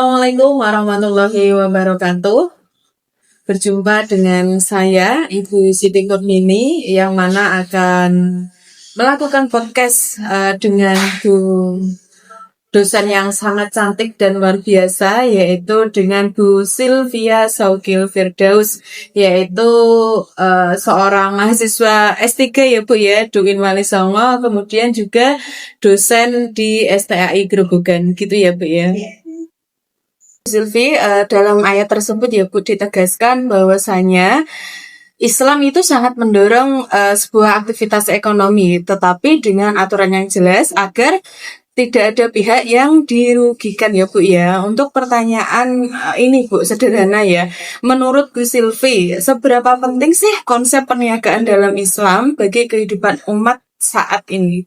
Assalamualaikum warahmatullahi wabarakatuh. Berjumpa dengan saya, Ibu Siti Nurmini, yang mana akan melakukan podcast dengan Bu dosen yang sangat cantik dan luar biasa, yaitu dengan Bu Sylvia Saukil Firdaus, yaitu seorang mahasiswa S3 ya Bu ya, Duin Wali Songo, kemudian juga dosen di STAI Grobogan, gitu ya Bu ya. Sylvie, dalam ayat tersebut ya Bu ditegaskan bahwasanya Islam itu sangat mendorong sebuah aktivitas ekonomi, tetapi dengan aturan yang jelas agar tidak ada pihak yang dirugikan ya Bu ya. Untuk pertanyaan ini Bu, sederhana ya. Menurut Bu Sylvie, seberapa penting sih konsep perniagaan dalam Islam bagi kehidupan umat saat ini?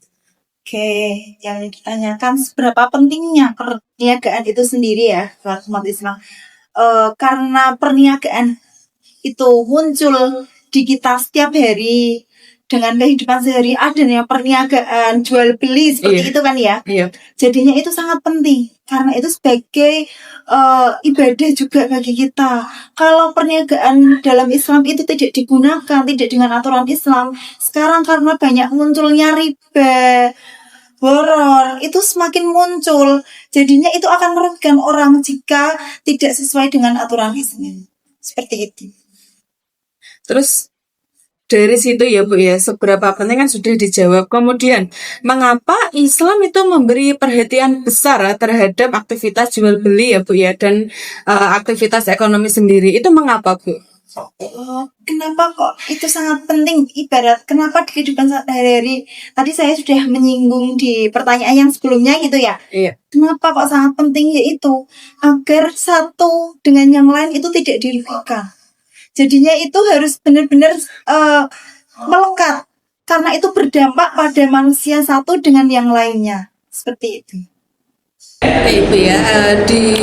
Oke, yang ditanyakan seberapa pentingnya perniagaan itu sendiri ya buat umat Islam. Karena perniagaan itu muncul di kita setiap hari dengan kehidupan sehari, adanya perniagaan jual beli seperti itu kan ya. Iya. Jadinya itu sangat penting karena itu sebagai ibadah juga bagi kita. Kalau perniagaan dalam Islam itu tidak digunakan, tidak dengan aturan Islam, sekarang karena banyak munculnya riba, horor, itu semakin muncul. Jadinya itu akan merugikan orang jika tidak sesuai dengan aturan Islam. Seperti itu. Terus dari situ ya Bu ya, seberapa penting kan sudah dijawab. Kemudian, mengapa Islam itu memberi perhatian besar terhadap aktivitas jual beli ya Bu ya, dan aktivitas ekonomi sendiri, itu mengapa Bu? Kenapa kok itu sangat penting? Ibarat kenapa di kehidupan sehari-hari, tadi saya sudah menyinggung di pertanyaan yang sebelumnya gitu ya. Iya. Kenapa kok sangat penting, yaitu agar satu dengan yang lain itu tidak dirugikan. Jadinya itu harus benar-benar melekat karena itu berdampak pada manusia satu dengan yang lainnya. Seperti itu. Ibu ya, di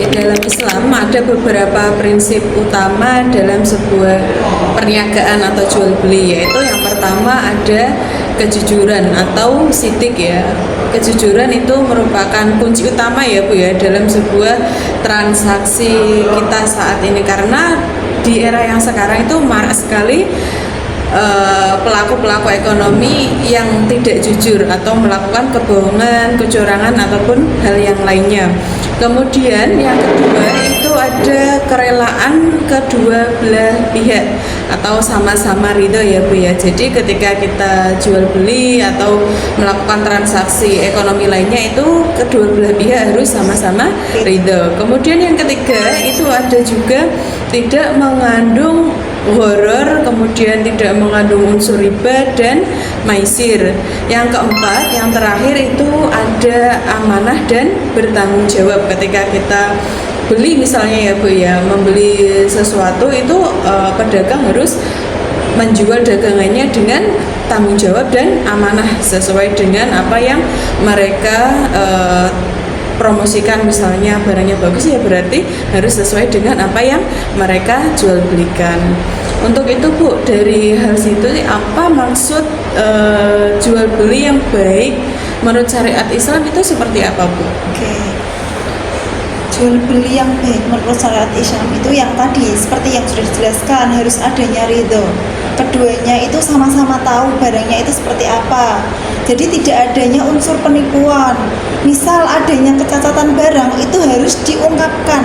dalam Islam ada beberapa prinsip utama dalam sebuah perniagaan atau jual beli, yaitu yang pertama ada kejujuran atau sidik ya. Kejujuran itu merupakan kunci utama ya Bu ya dalam sebuah transaksi kita saat ini, karena di era yang sekarang itu marak sekali pelaku-pelaku ekonomi yang tidak jujur atau melakukan kebohongan, kecurangan ataupun hal yang lainnya. Kemudian yang kedua itu ada kerelaan kedua belah pihak atau sama-sama ridho ya Bu ya. Jadi ketika kita jual beli atau melakukan transaksi ekonomi lainnya itu kedua belah pihak harus sama-sama ridho. Kemudian yang ketiga itu ada juga tidak mengandung horor, kemudian tidak mengandung unsur riba dan maisir. Yang keempat, yang terakhir itu ada amanah dan bertanggung jawab. Ketika kita beli misalnya ya Bu ya, membeli sesuatu itu pedagang harus menjual dagangannya dengan tanggung jawab dan amanah sesuai dengan apa yang mereka promosikan. Misalnya barangnya bagus ya berarti harus sesuai dengan apa yang mereka jual belikan. Untuk itu Bu, dari hal situ apa maksud jual beli yang baik menurut syariat Islam itu seperti apa Bu? Oke. Jual beli yang baik menurut syariat Islam itu yang tadi seperti yang sudah dijelaskan, harus adanya ridho. Keduanya itu sama-sama tahu barangnya itu seperti apa. Jadi tidak adanya unsur penipuan. Misal adanya kecacatan barang itu harus diungkapkan,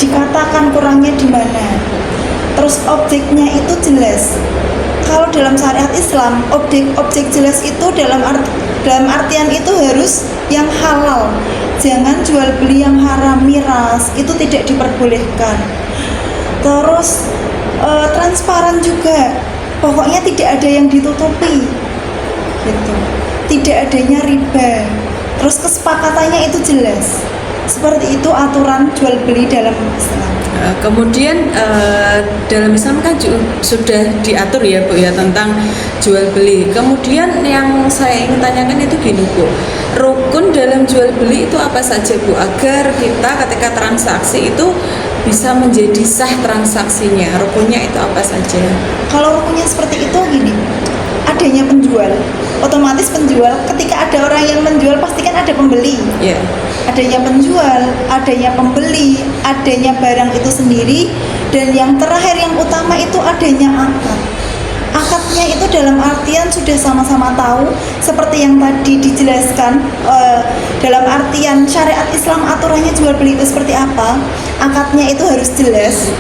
dikatakan kurangnya di mana. Terus objeknya itu jelas. Kalau dalam syariat Islam, objek jelas itu dalam artian itu harus yang halal. Jangan jual beli yang haram, miras, itu tidak diperbolehkan. Terus transparan juga. Pokoknya tidak ada yang ditutupi. Gitu. Tidak adanya riba. Terus kesepakatannya itu jelas. Seperti itu aturan jual beli dalam Islam. Kemudian dalam Islam kan sudah diatur ya Bu ya tentang jual beli. Kemudian yang saya ingin tanyakan itu gini Bu, rukun dalam jual beli itu apa saja Bu, agar kita ketika transaksi itu bisa menjadi sah transaksinya? Rukunnya itu apa saja? Kalau rukunnya seperti itu gini, adanya penjual. Otomatis penjual, ketika ada orang yang menjual pasti kan ada pembeli. Iya. Adanya penjual, adanya pembeli, adanya barang itu sendiri, dan yang terakhir yang utama itu adanya akad. Akadnya itu dalam artian sudah sama-sama tahu, seperti yang tadi dijelaskan, dalam artian syariat Islam aturannya jual beli itu seperti apa. Akadnya itu harus jelas.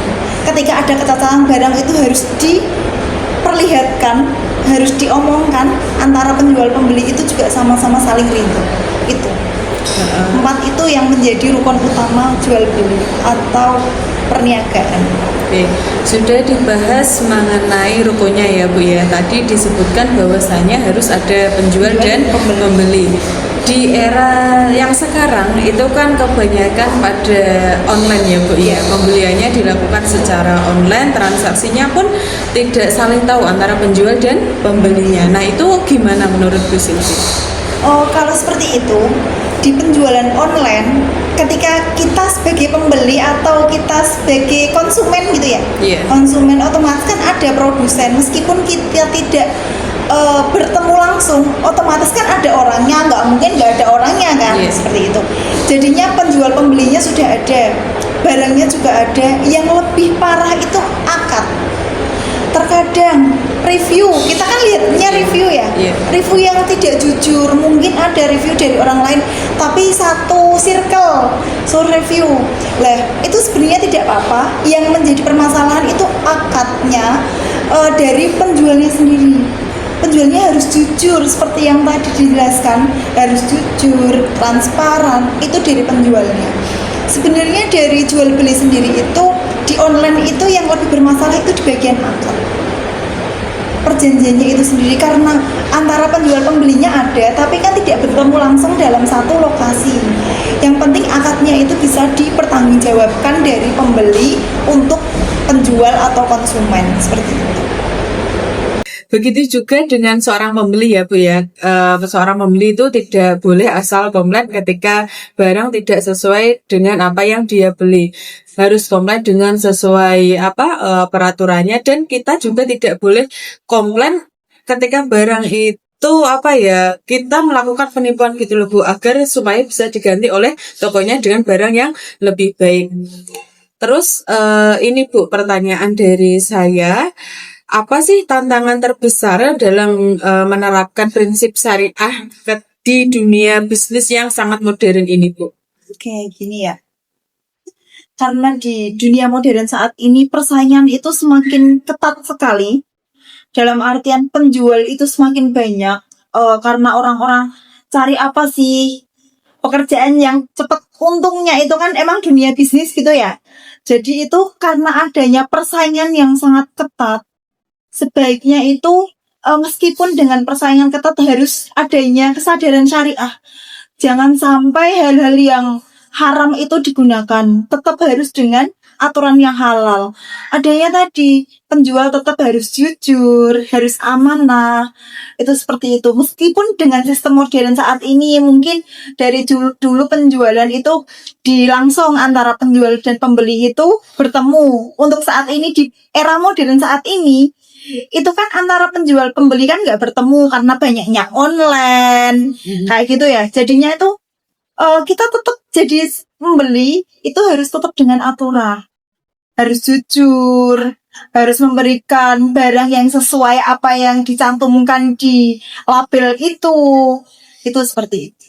Ketika ada kecacatan barang itu harus diperlihatkan, harus diomongkan, antara penjual pembeli itu juga sama-sama saling ridho. Itu 4 itu yang menjadi rukun utama jual beli atau perniagaan. Oke, sudah dibahas mengenai rukunnya ya Bu ya. Tadi disebutkan bahwasanya harus ada penjual dan pembeli. Di era yang sekarang itu kan kebanyakan pada online ya Bu ya. Pembeliannya dilakukan secara online, transaksinya pun tidak saling tahu antara penjual dan pembelinya. Nah, itu gimana menurut Bu Silvi? Oh, kalau seperti itu, di penjualan online, ketika kita sebagai pembeli atau kita sebagai konsumen gitu ya, konsumen otomatis kan ada produsen, meskipun kita tidak bertemu langsung, otomatis kan ada orangnya, nggak mungkin nggak ada orangnya kan, seperti itu. Jadinya penjual pembelinya sudah ada, barangnya juga ada. Yang lebih parah itu akad. Terkadang review, kita kan lihatnya review ya, review yang tidak jujur. Mungkin ada review dari orang lain tapi satu circle review lah, itu sebenarnya tidak apa-apa. Yang menjadi permasalahan itu akadnya dari penjualnya sendiri. Penjualnya harus jujur, seperti yang tadi dijelaskan, harus jujur, transparan, itu dari penjualnya. Sebenarnya dari jual beli sendiri itu, di online itu yang lebih bermasalah itu di bagian akad, perjanjiannya itu sendiri, karena antara penjual pembelinya ada tapi kan tidak bertemu langsung dalam satu lokasi. Yang penting akadnya itu bisa dipertanggungjawabkan dari pembeli untuk penjual atau konsumen, seperti itu. Begitu juga dengan seorang pembeli ya Bu ya. Seorang pembeli itu tidak boleh asal komplain ketika barang tidak sesuai dengan apa yang dia beli. Harus komplain dengan sesuai peraturannya, dan kita juga tidak boleh komplain ketika barang itu kita melakukan penipuan gitu loh Bu, agar supaya bisa diganti oleh tokonya dengan barang yang lebih baik. Terus ini Bu, pertanyaan dari saya, apa sih tantangan terbesar dalam menerapkan prinsip syariah di dunia bisnis yang sangat modern ini Bu? Oke, gini ya. Karena di dunia modern saat ini persaingan itu semakin ketat sekali. Dalam artian penjual itu semakin banyak, karena orang-orang cari apa sih pekerjaan yang cepat untungnya, itu kan emang dunia bisnis gitu ya. Jadi itu karena adanya persaingan yang sangat ketat, sebaiknya itu meskipun dengan persaingan ketat harus adanya kesadaran syariah. Jangan sampai hal-hal yang haram itu digunakan, tetap harus dengan aturan yang halal. Adanya tadi, penjual tetap harus jujur, harus amanah, itu seperti itu. Meskipun dengan sistem modern saat ini, mungkin dari dulu penjualan itu langsung antara penjual dan pembeli itu bertemu. Untuk saat ini, di era modern saat ini, itu kan antara penjual pembeli kan nggak bertemu karena banyaknya online, kayak gitu ya. Jadinya itu kita tetap jadi pembeli itu harus tetap dengan aturan, harus jujur, harus memberikan barang yang sesuai apa yang dicantumkan di label itu seperti itu.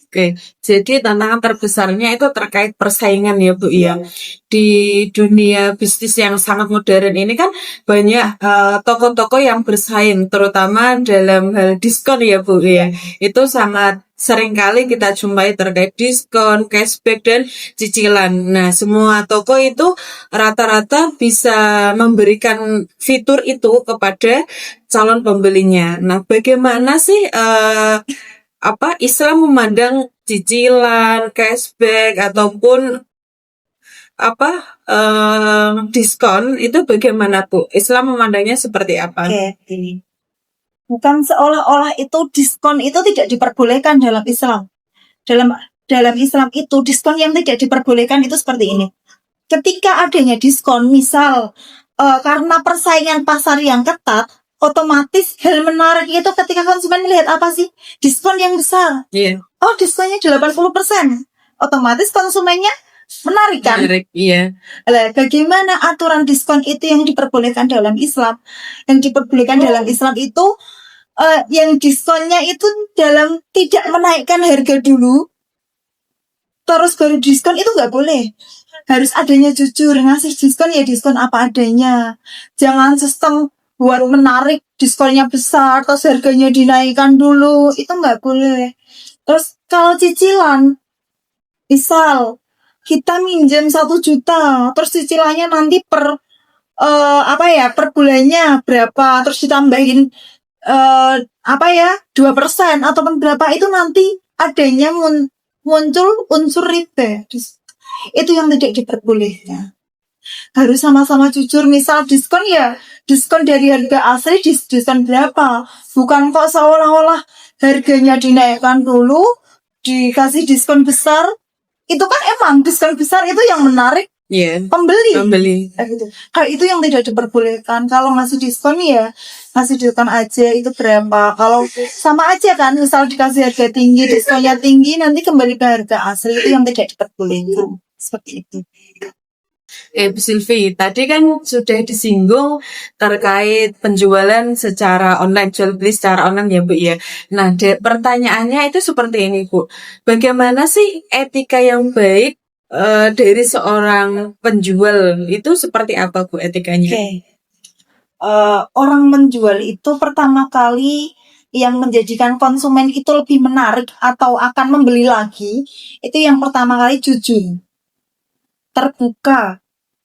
Oke, jadi tantangan terbesarnya itu terkait persaingan ya Bu ya. Di dunia bisnis yang sangat modern ini kan banyak toko-toko yang bersaing, terutama dalam hal diskon ya Bu ya. Itu sangat sering kali kita jumpai terkait diskon, cashback, dan cicilan. Nah, semua toko itu rata-rata bisa memberikan fitur itu kepada calon pembelinya. Nah, bagaimana sih Islam memandang cicilan, cashback, ataupun diskon itu bagaimana Bu? Islam memandangnya seperti apa? Oke, ini bukan seolah-olah itu diskon itu tidak diperbolehkan dalam Islam. Dalam Islam itu diskon yang tidak diperbolehkan itu seperti ini. Ketika adanya diskon, misal karena persaingan pasar yang ketat, Otomatis hal menarik itu ketika konsumen melihat apa sih? Diskon yang besar. Iya. Oh, diskonnya 80%. Otomatis konsumennya menarik kan? Menarik, iya. Lah, bagaimana aturan diskon itu yang diperbolehkan dalam Islam? Yang diperbolehkan dalam Islam itu yang diskonnya itu dalam tidak menaikkan harga dulu, terus baru diskon itu nggak boleh. Harus adanya jujur, ngasih diskon ya diskon apa adanya. Jangan sistem buat menarik diskonnya besar, terus harganya dinaikkan dulu, itu nggak boleh. Terus kalau cicilan, misal kita minjem 1 juta, terus cicilannya nanti per per bulannya berapa, terus ditambahin 2% ataupun berapa, itu nanti adanya muncul unsur riba. Itu yang tidak diperbolehkan. Harus sama-sama jujur. Misal diskon ya diskon dari harga asli, diskon berapa, bukan kok seolah-olah harganya dinaikkan dulu dikasih diskon besar. Itu kan emang diskon besar itu yang menarik pembeli. Gitu. Kalau itu yang tidak diperbolehkan. Kalau ngasih diskon ya ngasih diskon aja, itu berapa. Kalau sama aja kan, misal dikasih harga tinggi, diskonnya tinggi, nanti kembali ke harga asli, itu yang tidak diperbolehkan. Seperti itu. Bu Silvi, tadi kan sudah disinggung terkait penjualan secara online, jual beli secara online ya Bu ya. Nah, pertanyaannya itu seperti ini Bu. Bagaimana sih etika yang baik dari seorang penjual itu seperti apa Bu etikanya? Orang menjual itu pertama kali yang menjadikan konsumen itu lebih menarik atau akan membeli lagi, itu yang pertama kali jujur, terbuka,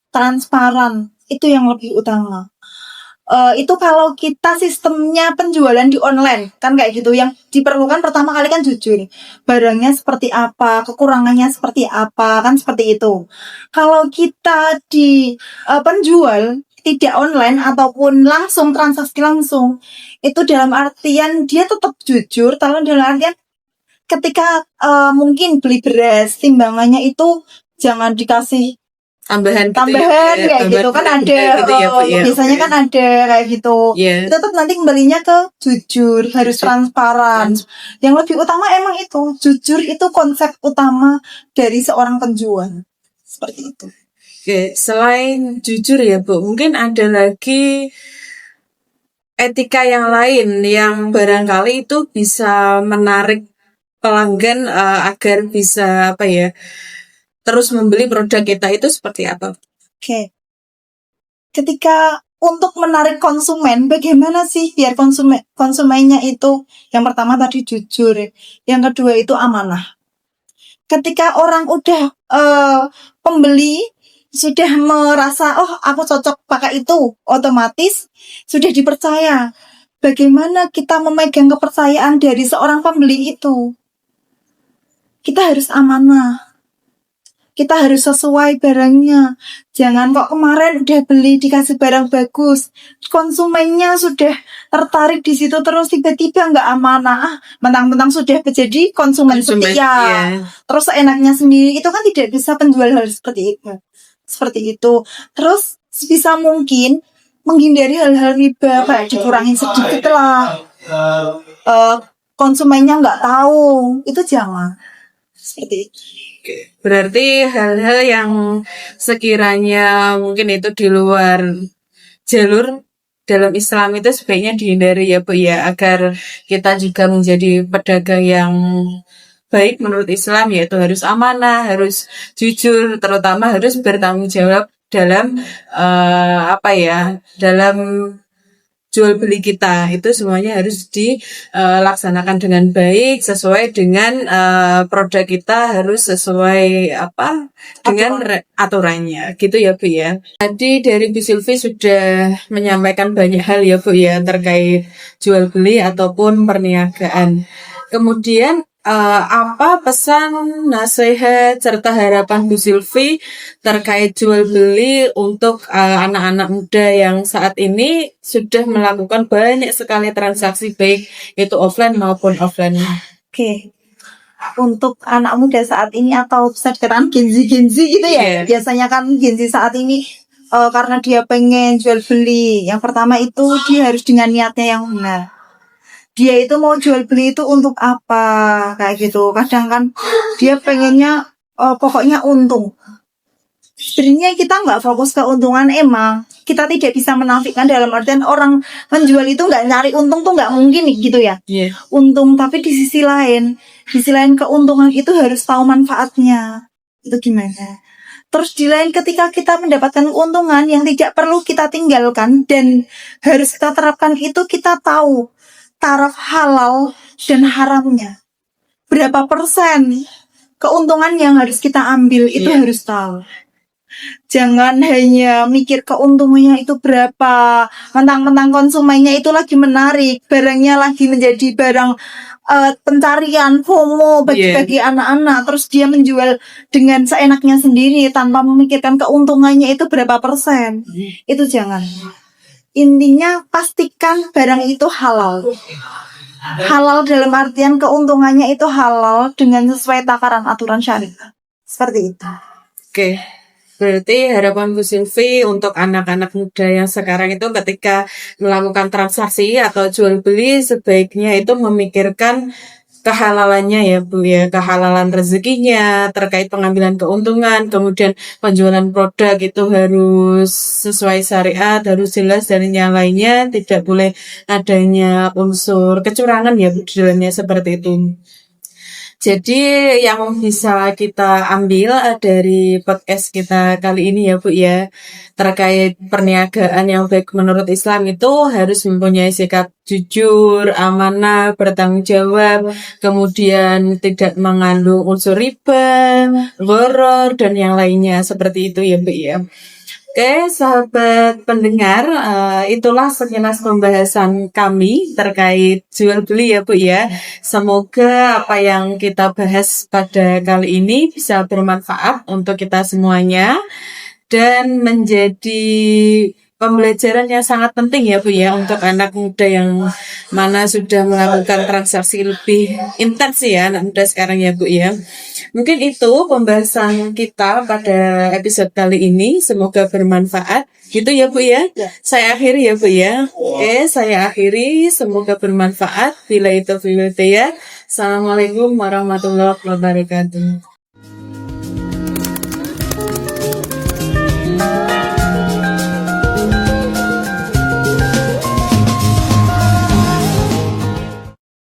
transparan, itu yang lebih utama. Itu kalau kita sistemnya penjualan di online kan kayak gitu, yang diperlukan pertama kali kan jujur, barangnya seperti apa, kekurangannya seperti apa, kan seperti itu. Kalau kita di penjual tidak online ataupun langsung transaksi langsung, itu dalam artian dia tetap jujur, dalam artian ketika mungkin beli beras, timbangannya itu jangan dikasih tambahan kayak gitu kan, ada biasanya kan ada kayak gitu. Tetap nanti kembalinya ke jujur, harus transparan. Yang lebih utama emang itu jujur, itu konsep utama dari seorang penjual, seperti itu. Oke, selain jujur ya Bu, mungkin ada lagi etika yang lain yang barangkali itu bisa menarik pelanggan agar bisa terus membeli produk kita, itu seperti apa? Oke. Ketika untuk menarik konsumen, bagaimana sih biar konsumennya itu, yang pertama tadi jujur, yang kedua itu amanah. Ketika orang udah pembeli sudah merasa aku cocok pakai itu, otomatis sudah dipercaya. Bagaimana kita memegang kepercayaan dari seorang pembeli itu? Kita harus amanah. Kita harus sesuai barangnya. Jangan kok kemarin udah beli dikasih barang bagus, konsumennya sudah tertarik di situ, terus tiba-tiba nggak amanah, mentang-mentang sudah menjadi konsumen setia. Terus enaknya sendiri, itu kan tidak bisa penjual hal seperti itu. Terus sebisa mungkin menghindari hal-hal riba, kayak dikurangin sedikit lah. Konsumennya nggak tahu, itu jangan. Seperti itu. Berarti hal-hal yang sekiranya mungkin itu di luar jalur dalam Islam itu sebaiknya dihindari ya Bu ya, agar kita juga menjadi pedagang yang baik menurut Islam, yaitu harus amanah, harus jujur, terutama harus bertanggung jawab dalam dalam jual beli kita. Itu semuanya harus dilaksanakan dengan baik, sesuai dengan produk kita, harus sesuai dengan aturannya gitu ya Bu ya. Tadi dari Bu Silvi sudah menyampaikan banyak hal ya Bu ya terkait jual beli ataupun perniagaan. Kemudian apa pesan, nasihat, serta harapan Bu Silvi terkait jual beli untuk anak-anak muda yang saat ini sudah melakukan banyak sekali transaksi, baik itu offline maupun offline? Oke. Untuk anak muda saat ini, atau bisa dikatakan Gen Z gitu ya. Biasanya kan Gen Z saat ini karena dia pengen jual beli. Yang pertama itu dia harus dengan niatnya yang benar. Dia itu mau jual beli itu untuk apa, kayak gitu. Kadang kan dia pengennya pokoknya untung. Sebenarnya kita nggak fokus keuntungan, emang kita tidak bisa menafikan dalam artian orang menjual itu nggak nyari untung tuh nggak mungkin gitu ya. Untung, tapi di sisi lain keuntungan itu harus tahu manfaatnya itu gimana. Terus di lain ketika kita mendapatkan keuntungan yang tidak perlu kita tinggalkan dan harus kita terapkan, itu kita tahu taraf halal dan haramnya, berapa persen keuntungan yang harus kita ambil, itu harus tahu. Jangan hanya mikir keuntungannya itu berapa, mentang-mentang konsumennya itu lagi menarik, barangnya lagi menjadi barang pencarian FOMO bagi anak-anak, terus dia menjual dengan seenaknya sendiri tanpa memikirkan keuntungannya itu berapa persen. Itu jangan. Intinya pastikan barang itu halal. Halal dalam artian keuntungannya itu halal dengan sesuai takaran aturan syariat. Seperti itu. Oke. Berarti harapan Bu Silvi untuk anak-anak muda yang sekarang itu ketika melakukan transaksi atau jual beli sebaiknya itu memikirkan kehalalannya ya Bu ya, kehalalan rezekinya terkait pengambilan keuntungan, kemudian penjualan produk itu harus sesuai syariat, harus jelas, dan yang lainnya tidak boleh adanya unsur kecurangan ya Bu di dalamnya, seperti itu. Jadi yang bisa kita ambil dari podcast kita kali ini ya Bu ya, terkait perniagaan yang baik menurut Islam itu harus mempunyai sikap jujur, amanah, bertanggung jawab, kemudian tidak mengandung unsur riba, gharar, dan yang lainnya, seperti itu ya Bu ya. Oke, sahabat pendengar, itulah sekilas pembahasan kami terkait jual beli ya Bu ya. Semoga apa yang kita bahas pada kali ini bisa bermanfaat untuk kita semuanya dan menjadi pembelajaran yang sangat penting ya Bu ya untuk anak muda yang mana sudah melakukan transaksi lebih intens ya anak muda sekarang ya Bu ya. Mungkin itu pembahasan kita pada episode kali ini, semoga bermanfaat gitu ya Bu ya. Saya akhiri ya Bu ya. Oke, saya akhiri, semoga bermanfaat. Bila itu ya. Assalamualaikum warahmatullahi wabarakatuh.